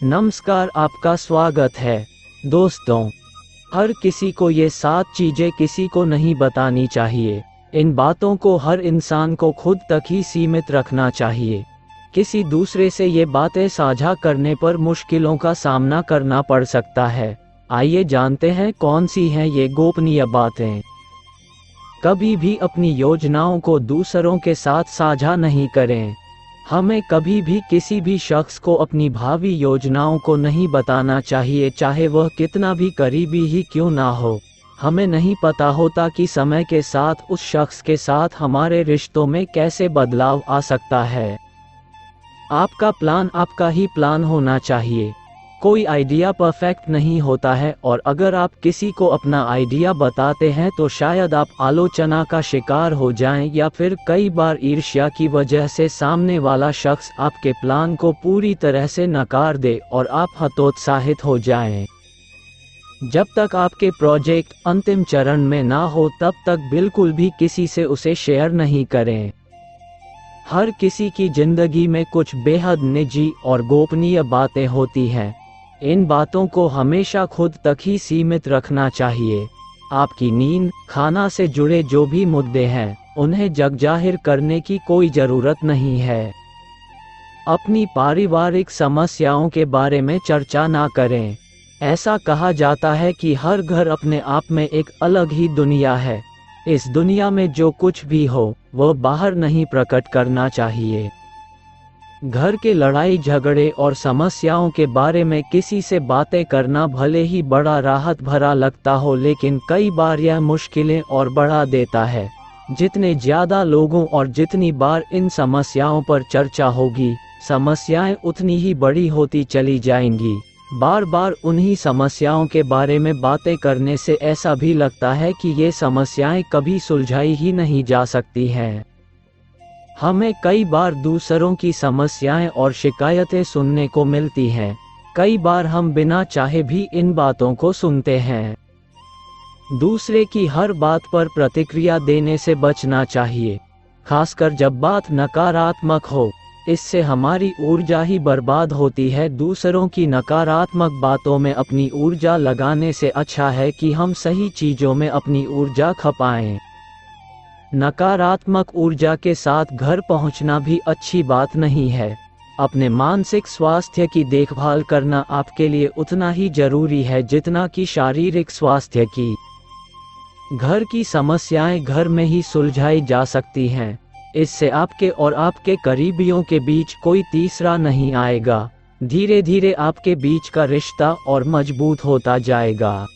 नमस्कार, आपका स्वागत है। दोस्तों, हर किसी को ये 7 चीज़ें किसी को नहीं बतानी चाहिए। इन बातों को हर इंसान को खुद तक ही सीमित रखना चाहिए। किसी दूसरे से ये बातें साझा करने पर मुश्किलों का सामना करना पड़ सकता है। आइए जानते हैं कौन सी हैं ये गोपनीय बातें। कभी भी अपनी योजनाओं को दूसरों के साथ साझा नहीं करें। हमें कभी भी किसी भी शख्स को अपनी भावी योजनाओं को नहीं बताना चाहिए, चाहे वह कितना भी करीबी ही क्यों ना हो। हमें नहीं पता होता कि समय के साथ उस शख्स के साथ हमारे रिश्तों में कैसे बदलाव आ सकता है। आपका प्लान आपका ही प्लान होना चाहिए। कोई आइडिया परफेक्ट नहीं होता है, और अगर आप किसी को अपना आइडिया बताते हैं तो शायद आप आलोचना का शिकार हो जाएं, या फिर कई बार ईर्ष्या की वजह से सामने वाला शख्स आपके प्लान को पूरी तरह से नकार दे और आप हतोत्साहित हो जाएं। जब तक आपके प्रोजेक्ट अंतिम चरण में ना हो तब तक बिल्कुल भी किसी से उसे शेयर नहीं करें। हर किसी की जिंदगी में कुछ बेहद निजी और गोपनीय बातें होती हैं। इन बातों को हमेशा खुद तक ही सीमित रखना चाहिए। आपकी नींद, खाना से जुड़े जो भी मुद्दे हैं, उन्हें जगजाहिर करने की कोई ज़रूरत नहीं है। अपनी पारिवारिक समस्याओं के बारे में चर्चा ना करें। ऐसा कहा जाता है कि हर घर अपने आप में एक अलग ही दुनिया है। इस दुनिया में जो कुछ भी हो, वह बाहर नहीं प्रकट करना चाहिए। घर के लड़ाई झगड़े और समस्याओं के बारे में किसी से बातें करना भले ही बड़ा राहत भरा लगता हो, लेकिन कई बार यह मुश्किलें और बढ़ा देता है। जितने ज़्यादा लोगों और जितनी बार इन समस्याओं पर चर्चा होगी, समस्याएं उतनी ही बड़ी होती चली जाएंगी। बार बार उन्हीं समस्याओं के बारे में बातें करने से ऐसा भी लगता है कि ये समस्याएं कभी सुलझाई ही नहीं जा सकती हैं। हमें कई बार दूसरों की समस्याएं और शिकायतें सुनने को मिलती हैं। कई बार हम बिना चाहे भी इन बातों को सुनते हैं। दूसरे की हर बात पर प्रतिक्रिया देने से बचना चाहिए, खासकर जब बात नकारात्मक हो। इससे हमारी ऊर्जा ही बर्बाद होती है। दूसरों की नकारात्मक बातों में अपनी ऊर्जा लगाने से अच्छा है कि हम सही चीज़ों में अपनी ऊर्जा खपाएं। नकारात्मक ऊर्जा के साथ घर पहुंचना भी अच्छी बात नहीं है। अपने मानसिक स्वास्थ्य की देखभाल करना आपके लिए उतना ही जरूरी है जितना कि शारीरिक स्वास्थ्य की। घर की समस्याएं घर में ही सुलझाई जा सकती हैं। इससे आपके और आपके करीबियों के बीच कोई तीसरा नहीं आएगा। धीरे धीरे आपके बीच का रिश्ता और मजबूत होता जाएगा।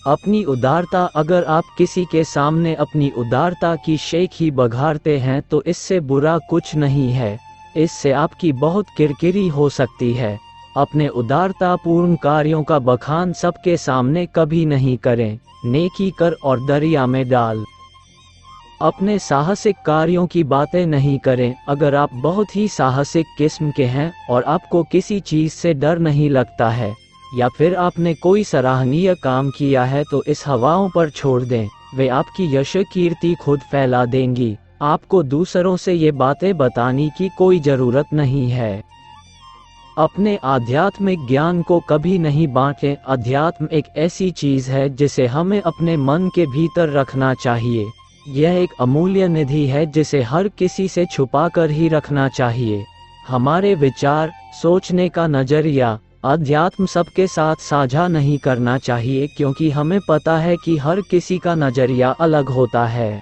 अपनी उदारता, अगर आप किसी के सामने अपनी उदारता की शेख ही बघारते हैं तो इससे बुरा कुछ नहीं है। इससे आपकी बहुत किरकिरी हो सकती है। अपने उदारतापूर्ण कार्यों का बखान सबके सामने कभी नहीं करें। नेकी कर और दरिया में डाल। अपने साहसिक कार्यों की बातें नहीं करें। अगर आप बहुत ही साहसिक किस्म के हैं और आपको किसी चीज़ से डर नहीं लगता है, या फिर आपने कोई सराहनीय काम किया है, तो इस हवाओं पर छोड़ दें। वे आपकी यश कीर्ति खुद फैला देंगी। आपको दूसरों से ये बातें बताने की कोई ज़रूरत नहीं है। अपने आध्यात्मिक ज्ञान को कभी नहीं बांटें। अध्यात्म एक ऐसी चीज़ है जिसे हमें अपने मन के भीतर रखना चाहिए। यह एक अमूल्य निधि है जिसे हर किसी से छुपा कर ही रखना चाहिए। हमारे विचार, सोचने का नज़रिया, अध्यात्म सबके साथ साझा नहीं करना चाहिए, क्योंकि हमें पता है कि हर किसी का नज़रिया अलग होता है।